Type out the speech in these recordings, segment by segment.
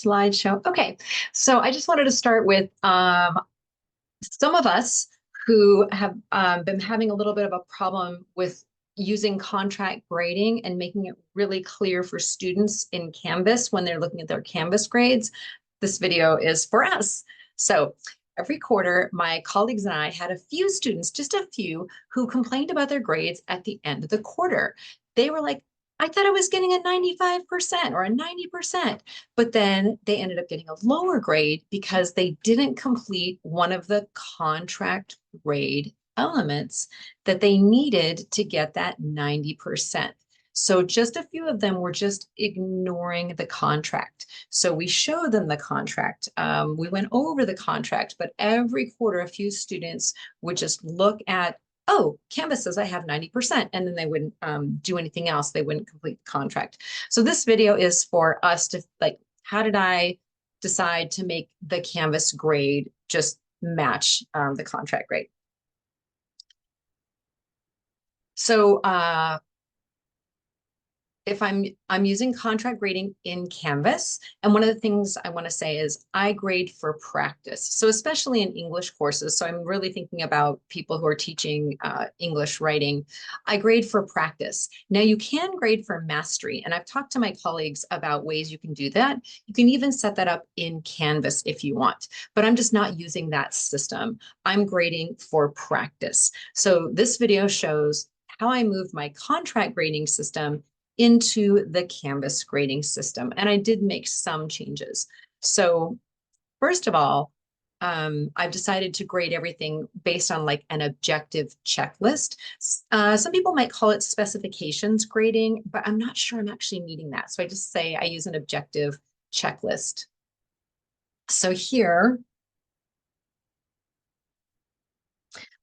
Slideshow. Okay, so I just wanted to start with some of us who have been having a little bit of a problem with using contract grading and making it really clear for students in Canvas when they're looking at their Canvas grades. This video is for us. So every quarter, my colleagues and I had a few students, just a few, who complained about their grades at the end of the quarter. They were like, I thought I was getting a 95% or a 90%, but then they ended up getting a lower grade because they didn't complete one of the contract grade elements that they needed to get that 90%. So just a few of them were just ignoring the contract. So we showed them the contract. We went over the contract, but every quarter, a few students would just look at, oh, Canvas says I have 90%, and then they wouldn't do anything else. They wouldn't complete the contract. So this video is for us to like, how did I decide to make the Canvas grade just match the contract grade? So if I'm using contract grading in Canvas, and one of the things I want to say is I grade for practice. So especially in English courses, so I'm really thinking about people who are teaching English writing, I grade for practice. Now you can grade for mastery, and I've talked to my colleagues about ways you can do that. You can even set that up in Canvas if you want, but I'm just not using that system. I'm grading for practice. So this video shows how I ove my contract grading system into the Canvas grading system. And I did make some changes. So first of all, I've decided to grade everything based on like an objective checklist. Some people might call it specifications grading, but I'm not sure I'm actually meeting that. So I just say I use an objective checklist. So here,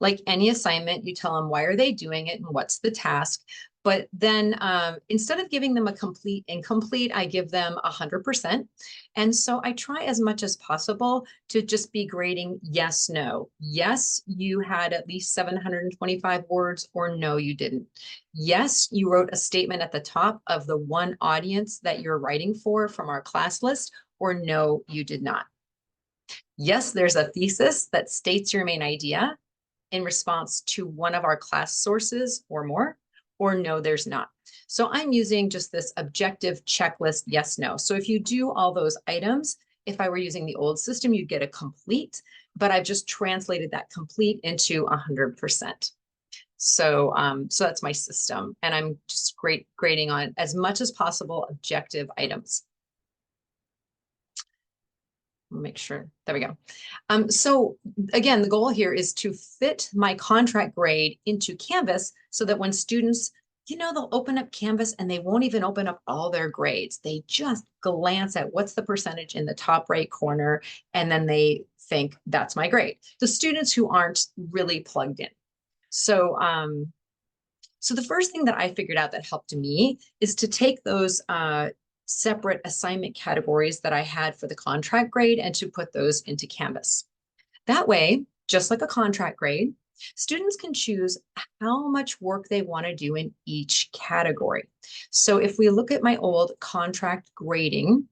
like any assignment, you tell them why are they doing it and what's the task. But then instead of giving them a complete incomplete, I give them 100%. And so I try as much as possible to just be grading yes, no. Yes, you had at least 725 words, or no, you didn't. Yes, you wrote a statement at the top of the one audience that you're writing for from our class list, or no, you did not. Yes, there's a thesis that states your main idea in response to one of our class sources or more, or no, there's not. So I'm using just this objective checklist, yes, no. So if you do all those items, if I were using the old system, you'd get a complete, but I've just translated that complete into 100%. So, so that's my system. And I'm just grading on as much as possible objective items. Make sure, there we go. So again, the goal here is to fit my contract grade into Canvas so that when students, you know, they'll open up Canvas and they won't even open up all their grades. They just glance at what's the percentage in the top right corner, and then they think that's my grade. The students who aren't really plugged in. So, so the first thing that I figured out that helped me is to take those separate assignment categories that I had for the contract grade and to put those into Canvas. That way, just like a contract grade, students can choose how much work they want to do in each category. So if we look at my old contract grading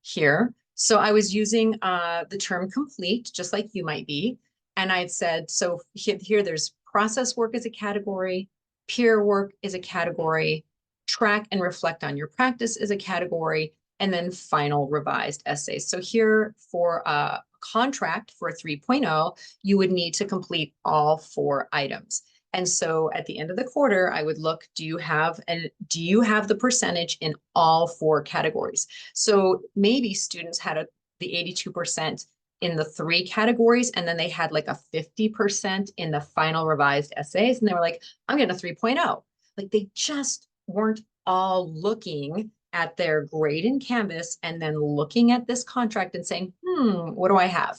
here, so I was using the term complete, just like you might be. And I'd said, so here there's process work as a category, peer work is a category, track and reflect on your practice is a category, and then final revised essays. So here for a contract for a 3.0, you would need to complete all 4 items. And so at the end of the quarter, I would look, do you have the percentage in all 4 categories? So maybe students had the 82% in the 3 categories, and then they had like a 50% in the final revised essays. And they were like, I'm getting a 3.0. Like they just weren't all looking at their grade in Canvas and then looking at this contract and saying, what do I have?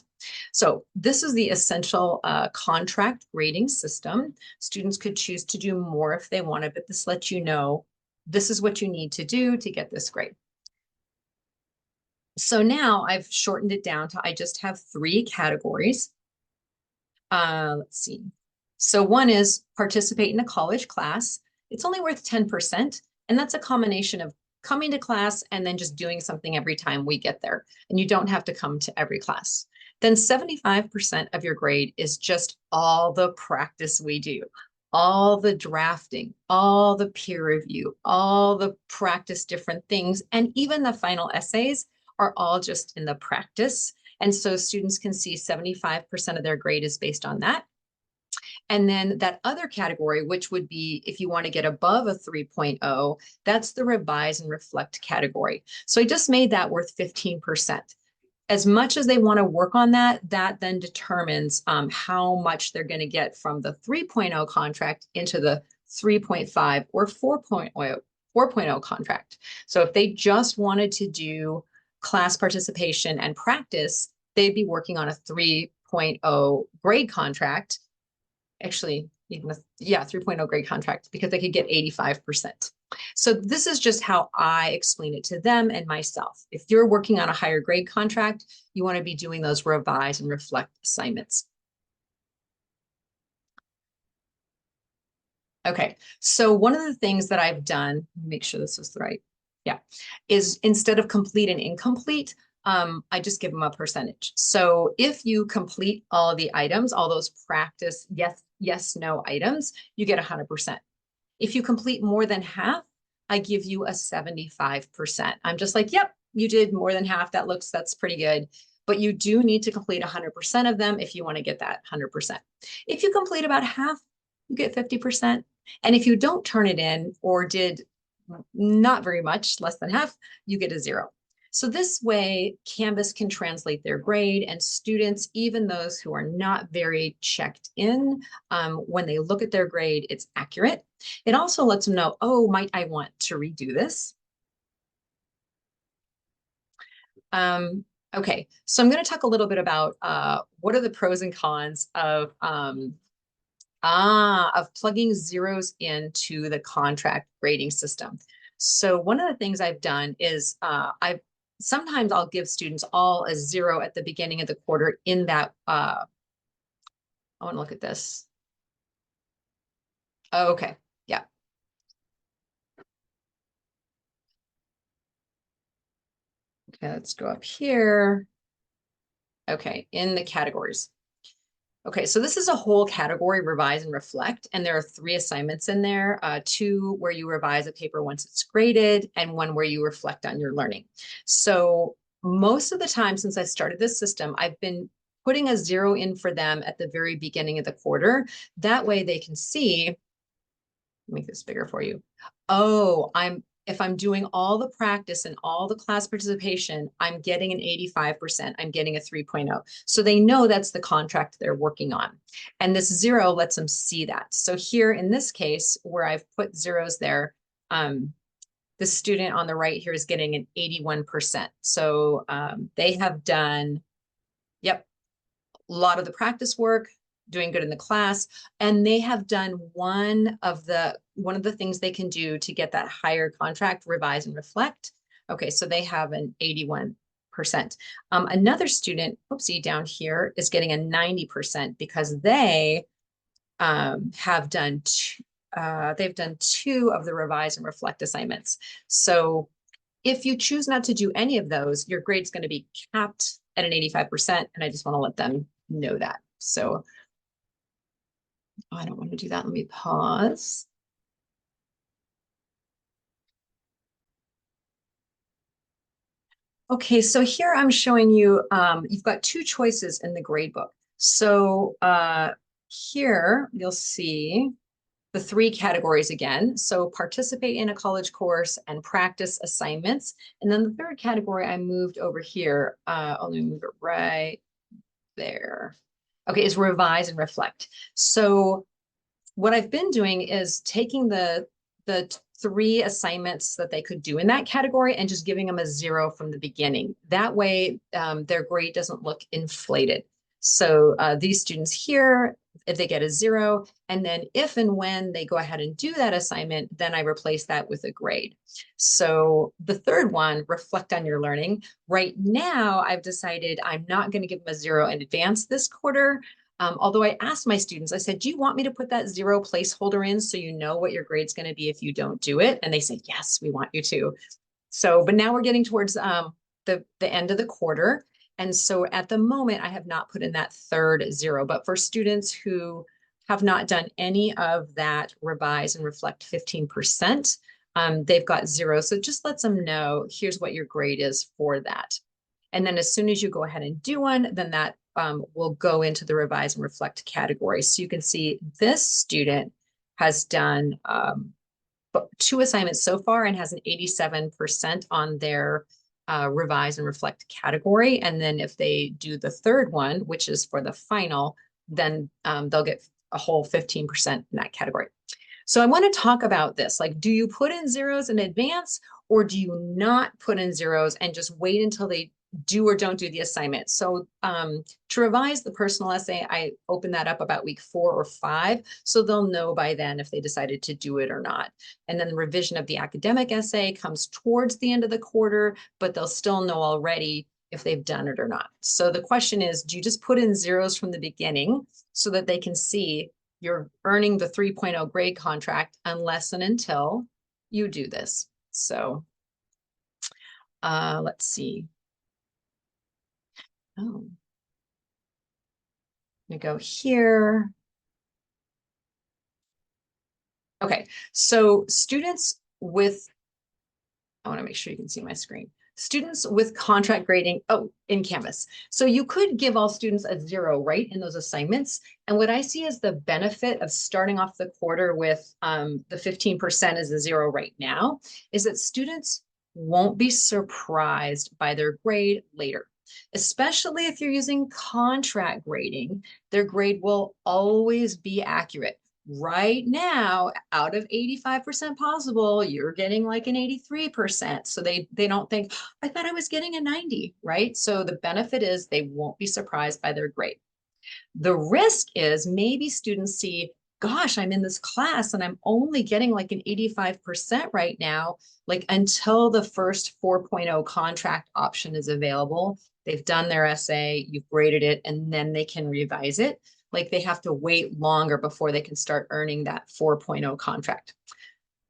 So this is the essential contract grading system. Students could choose to do more if they wanted, but this lets you know this is what you need to do to get this grade. So now I've shortened it down to I just have 3 categories. Let's see. So one is participate in a college class. It's only worth 10%, and that's a combination of coming to class and then just doing something every time we get there. And you don't have to come to every class. Then 75% of your grade is just all the practice we do, all the drafting, all the peer review, all the practice different things, and even the final essays are all just in the practice. And so students can see 75% of their grade is based on that. And then that other category, which would be if you want to get above a 3.0, that's the revise and reflect category. So I just made that worth 15%. As much as they want to work on that, that then determines how much they're going to get from the 3.0 contract into the 3.5 or 4.0 contract. So if they just wanted to do class participation and practice, they'd be working on a 3.0 grade contract. Actually, even a, 3.0 grade contract, because they could get 85%. So this is just how I explain it to them and myself. If you're working on a higher grade contract, you want to be doing those revise and reflect assignments. Okay, so one of the things that I've done, make sure this is right, is instead of complete and incomplete, I just give them a percentage. So if you complete all of the items, all those practice yes, no items, you get 100%. If you complete more than half, I give you a 75%. I'm just like, yep, you did more than half. That's pretty good. But you do need to complete 100% of them if you want to get that 100%. If you complete about half, you get 50%. And if you don't turn it in or did not very much, less than half, you get a 0. So this way, Canvas can translate their grade, and students, even those who are not very checked in, when they look at their grade, it's accurate. It also lets them know, oh, might I want to redo this? Okay, so I'm going to talk a little bit about what are the pros and cons of plugging zeros into the contract grading system. So one of the things I've done is sometimes I'll give students all a 0 at the beginning of the quarter in that, I want to look at this. Oh, okay, yeah. Okay, let's go up here. Okay, in the categories. Okay, so this is a whole category, revise and reflect, and there are 3 assignments in there, 2 where you revise a paper once it's graded, and 1 where you reflect on your learning. So most of the time since I started this system, I've been putting a 0 in for them at the very beginning of the quarter. That way they can see, make this bigger for you. Oh, if I'm doing all the practice and all the class participation, I'm getting an 85%, I'm getting a 3.0. So they know that's the contract they're working on. And this 0 lets them see that. So here in this case, where I've put zeros there, the student on the right here is getting an 81%. So they have done, yep, a lot of the practice work, doing good in the class, and they have done one of the things they can do to get that higher contract, revise and reflect. Okay, so they have an 81%. Another student, oopsie, down here is getting a 90% because they have done they've done 2 of the revise and reflect assignments. So if you choose not to do any of those, your grade's going to be capped at an 85%, and I just want to let them know that. So I don't want to do that. Let me pause. Okay, so here I'm showing you, you've got 2 choices in the gradebook. So here you'll see the 3 categories again. So participate in a college course and practice assignments. And then the 3rd category I moved over here, let me move it right there. Okay, is revise and reflect. So what I've been doing is taking the 3 assignments that they could do in that category and just giving them a 0 from the beginning. That way, their grade doesn't look inflated. So these students here, if they get a 0, and then if and when they go ahead and do that assignment, then I replace that with a grade. So the 3rd one, reflect on your learning. Right now, I've decided I'm not going to give them a 0 in advance this quarter. Although I asked my students, I said, do you want me to put that 0 placeholder in so you know what your grade's going to be if you don't do it? And they said, yes, we want you to. So, but now we're getting towards the end of the quarter. And so at the moment, I have not put in that third zero. But for students who have not done any of that revise and reflect 15%, they've got zero. So just lets them know, here's what your grade is for that. And then as soon as you go ahead and do one, then that will go into the revise and reflect category. So you can see this student has done 2 assignments so far and has an 87% on their revise and reflect category. And then if they do the third one, which is for the final, then they'll get a whole 15% in that category. So I want to talk about this. Like, do you put in zeros in advance, or do you not put in zeros and just wait until they do or don't do the assignment? So to revise the personal essay, I open that up about week 4 or 5. So they'll know by then if they decided to do it or not. And then the revision of the academic essay comes towards the end of the quarter, but they'll still know already if they've done it or not. So the question is, do you just put in zeros from the beginning so that they can see you're earning the 3.0 grade contract unless and until you do this? So let's see. Oh, let me go here. Okay, so students with, I want to make sure you can see my screen. Students with contract grading, oh, in Canvas. So you could give all students a 0, right, in those assignments. And what I see as the benefit of starting off the quarter with the 15% as a 0 right now is that students won't be surprised by their grade later. Especially if you're using contract grading, their grade will always be accurate. Right now, out of 85% possible, you're getting like an 83%. So they don't think, I thought I was getting a 90, right? So the benefit is they won't be surprised by their grade. The risk is maybe students see, gosh, I'm in this class and I'm only getting like an 85% right now, like until the first 4.0 contract option is available. They've done their essay, you've graded it, and then they can revise it. Like they have to wait longer before they can start earning that 4.0 contract.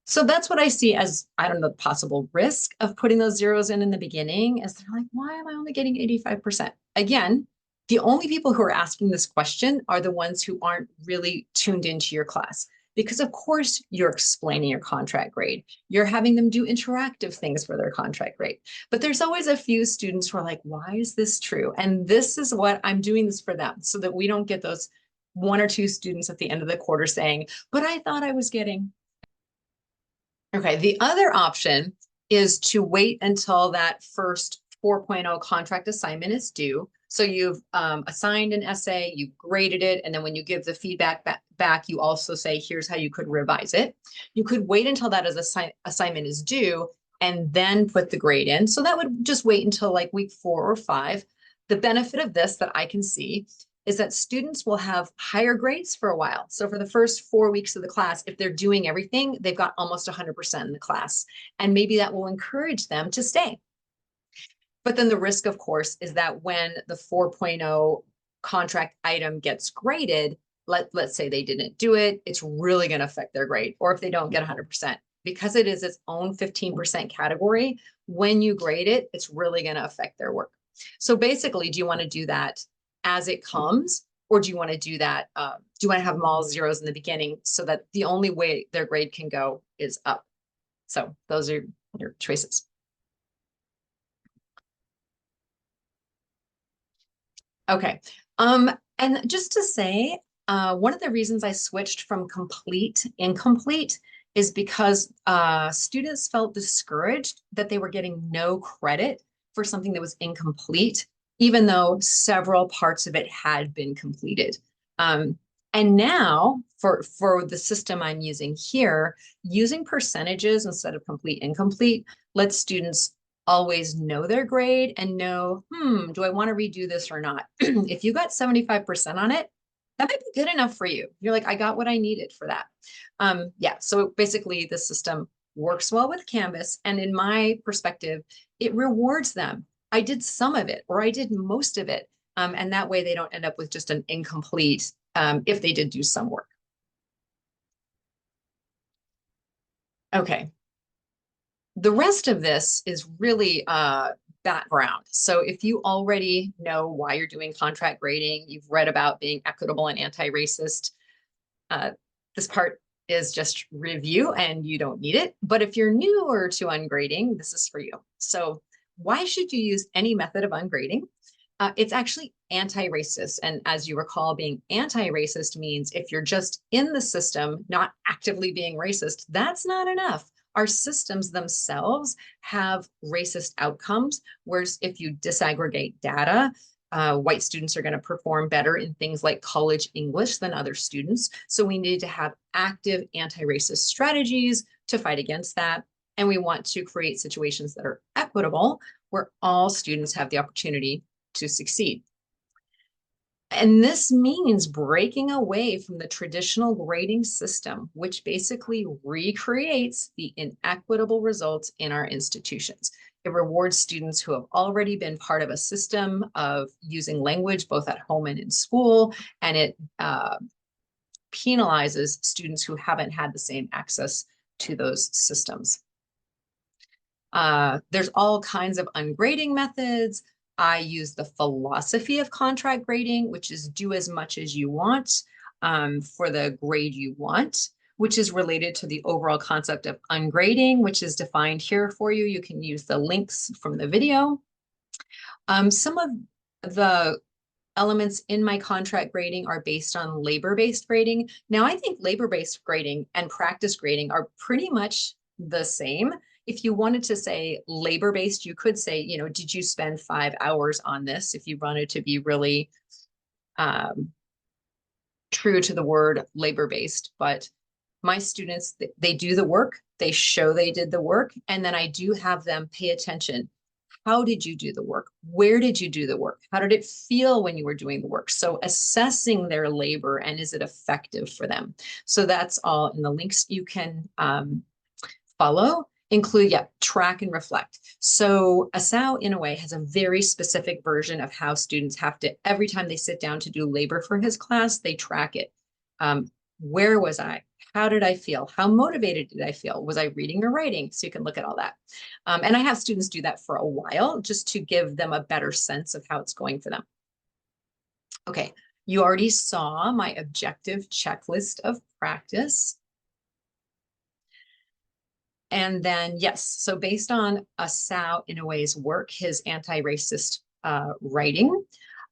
So that's what I see as, I don't know, the possible risk of putting those zeros in the beginning, as they're like, why am I only getting 85%? Again, the only people who are asking this question are the ones who aren't really tuned into your class. Because of course you're explaining your contract grade. You're having them do interactive things for their contract grade. But there's always a few students who are like, why is this true? And this is what I'm doing this for them, so that we don't get those 1 or 2 students at the end of the quarter saying, but I thought I was getting. Okay, the other option is to wait until that first 4.0 contract assignment is due. So you've assigned an essay, you've graded it, and then when you give the feedback back, you also say, here's how you could revise it. You could wait until that assignment is due and then put the grade in. So that would just wait until like week 4 or 5. The benefit of this that I can see is that students will have higher grades for a while. So for the first 4 weeks of the class, if they're doing everything, they've got almost 100% in the class. And maybe that will encourage them to stay. But then the risk, of course, is that when the 4.0 contract item gets graded, let's say they didn't do it, it's really going to affect their grade. Or if they don't get 100%, because it is its own 15% category, when you grade it, it's really going to affect their work. So basically, do you want to do that as it comes, or do you want to do that? Do you want to have them all zeros in the beginning so that the only way their grade can go is up? So those are your choices. Okay. And just to say, one of the reasons I switched from complete incomplete is because students felt discouraged that they were getting no credit for something that was incomplete, even though several parts of it had been completed. And now for the system I'm using here, using percentages instead of complete incomplete lets students always know their grade and know, do I want to redo this or not? If you got 75% on it, that might be good enough for you. You're like, I got what I needed for that. Yeah, so basically the system works well with Canvas. And in my perspective, it rewards them. I did some of it, or I did most of it. And that way they don't end up with just an incomplete if they did do some work. Okay. The rest of this is really background. So if you already know why you're doing contract grading, you've read about being equitable and anti-racist, uh, this part is just review and you don't need it. But if you're newer to ungrading, this is for you. So why should you use any method of ungrading? It's actually anti-racist. And as you recall, being anti-racist means if you're just in the system, not actively being racist, that's not enough. Our systems themselves have racist outcomes, whereas if you disaggregate data, white students are going to perform better in things like college English than other students. So we need to have active anti-racist strategies to fight against that. And we want to create situations that are equitable, where all students have the opportunity to succeed. And this means breaking away from the traditional grading system, which basically recreates the inequitable results in our institutions. It rewards students who have already been part of a system of using language both at home and in school, and it penalizes students who haven't had the same access to those systems. There's all kinds of ungrading methods. I use the philosophy of contract grading, which is do as much as you want for the grade you want, which is related to the overall concept of ungrading, which is defined here for you. You can use the links from the video. Some of the elements in my contract grading are based on labor-based grading. Now, I think labor-based grading and practice grading are pretty much the same. If you wanted to say labor-based, you could say, you know, did you spend 5 hours on this? If you wanted to be really true to the word labor-based. But my students, they do the work, they show they did the work, and then I do have them pay attention. How did you do the work? Where did you do the work? How did it feel when you were doing the work? So assessing their labor and is it effective for them? So that's all in the links you can follow. Include, yeah, track and reflect. So ASAO, in a way, has a very specific version of how students have to, every time they sit down to do labor for his class, they track it. Where was I? How did I feel? How motivated did I feel? Was I reading or writing? So you can look at all that. And I have students do that for a while just to give them a better sense of how it's going for them. Okay, you already saw my objective checklist of practice. And then, yes, so based on ASAO Inoue's work, his anti-racist writing,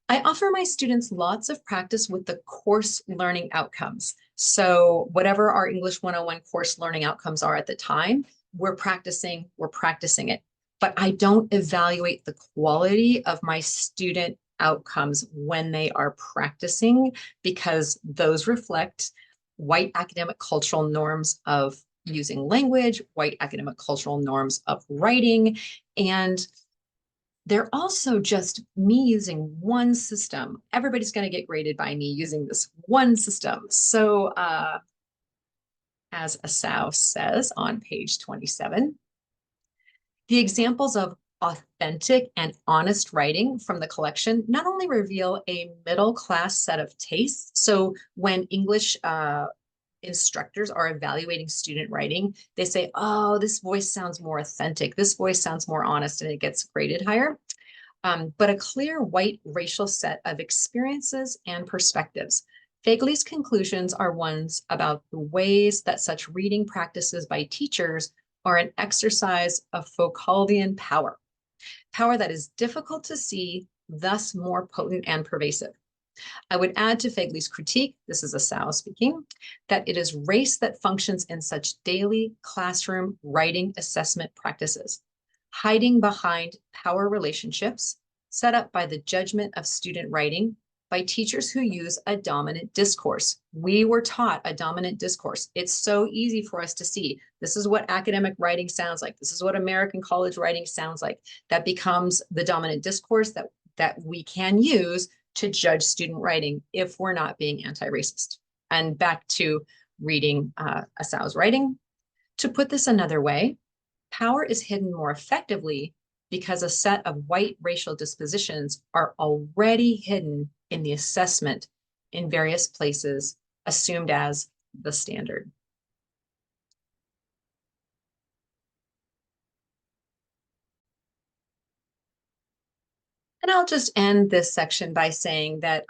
I offer my students lots of practice with the course learning outcomes. So whatever our English 101 course learning outcomes are at the time, we're practicing it. But I don't evaluate the quality of my student outcomes when they are practicing, because those reflect white academic cultural norms of using language, white academic cultural norms of writing, and they're also just me using one system. Everybody's going to get graded by me using this one system. So as ASAO says on page 27, the examples of authentic and honest writing from the collection not only reveal a middle-class set of tastes. So when English instructors are evaluating student writing, they say, oh, this voice sounds more authentic. This voice sounds more honest, and it gets graded higher. But a clear white racial set of experiences and perspectives. Fegley's conclusions are ones about the ways that such reading practices by teachers are an exercise of Foucauldian power, power that is difficult to see, thus more potent and pervasive. I would add to Fegley's critique, this is ASAO speaking, that it is race that functions in such daily classroom writing assessment practices, hiding behind power relationships set up by the judgment of student writing by teachers who use a dominant discourse. We were taught a dominant discourse. It's so easy for us to see, this is what academic writing sounds like. This is what American college writing sounds like. That becomes the dominant discourse that we can use to judge student writing if we're not being anti-racist. And back to reading ASAO's writing. To put this another way, power is hidden more effectively because a set of white racial dispositions are already hidden in the assessment in various places, assumed as the standard. And I'll just end this section by saying that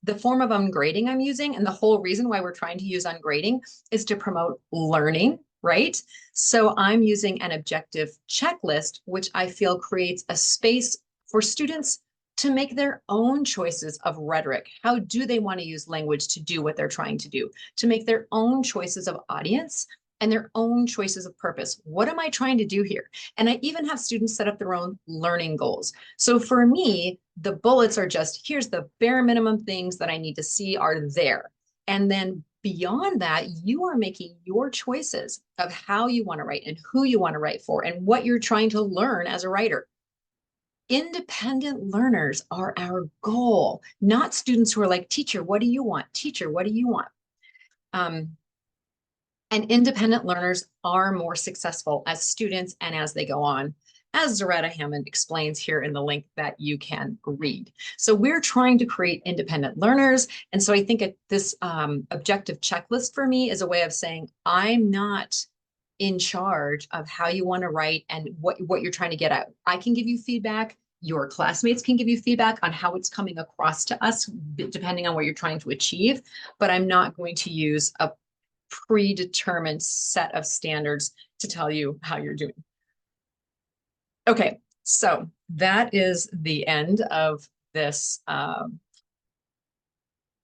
the form of ungrading I'm using, and the whole reason why we're trying to use ungrading is to promote learning, right? So I'm using an objective checklist, which I feel creates a space for students to make their own choices of rhetoric. How do they want to use language to do what they're trying to do? To make their own choices of audience and their own choices of purpose. What am I trying to do here? And I even have students set up their own learning goals. So for me, the bullets are just, here's the bare minimum things that I need to see are there. And then beyond that, you are making your choices of how you want to write and who you want to write for and what you're trying to learn as a writer. Independent learners are our goal, not students who are like, teacher, what do you want? Teacher, what do you want? And independent learners are more successful as students and as they go on, as Zaretta Hammond explains here in the link that you can read. So we're trying to create independent learners. And so I think this objective checklist for me is a way of saying, I'm not in charge of how you want to write and what you're trying to get at. I can give you feedback. Your classmates can give you feedback on how it's coming across to us, depending on what you're trying to achieve. But I'm not going to use a predetermined set of standards to tell you how you're doing. Okay, so that is the end of this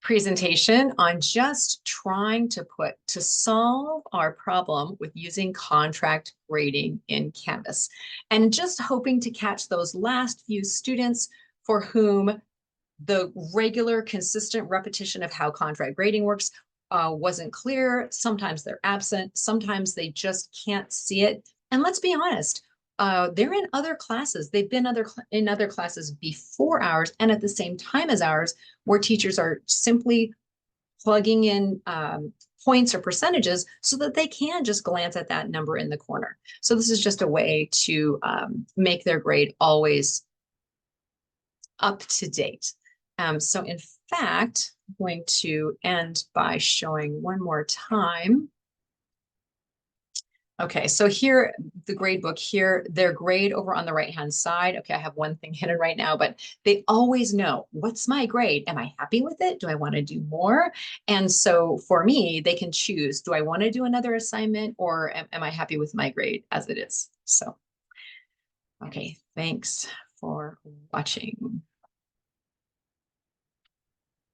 presentation on just trying to solve our problem with using contract grading in Canvas, and just hoping to catch those last few students for whom the regular, consistent repetition of how contract grading works wasn't clear. Sometimes they're absent. Sometimes they just can't see it. And let's be honest, they're in other classes. They've been in other classes before ours and at the same time as ours, where teachers are simply plugging in points or percentages so that they can just glance at that number in the corner. So this is just a way to make their grade always up to date. So in fact, I'm going to end by showing one more time. Okay, so here, the grade book here, their grade over on the right-hand side. Okay, I have one thing hidden right now, but they always know, what's my grade? Am I happy with it? Do I want to do more? And so for me, they can choose, do I want to do another assignment, or am I happy with my grade as it is? So, okay, thanks for watching.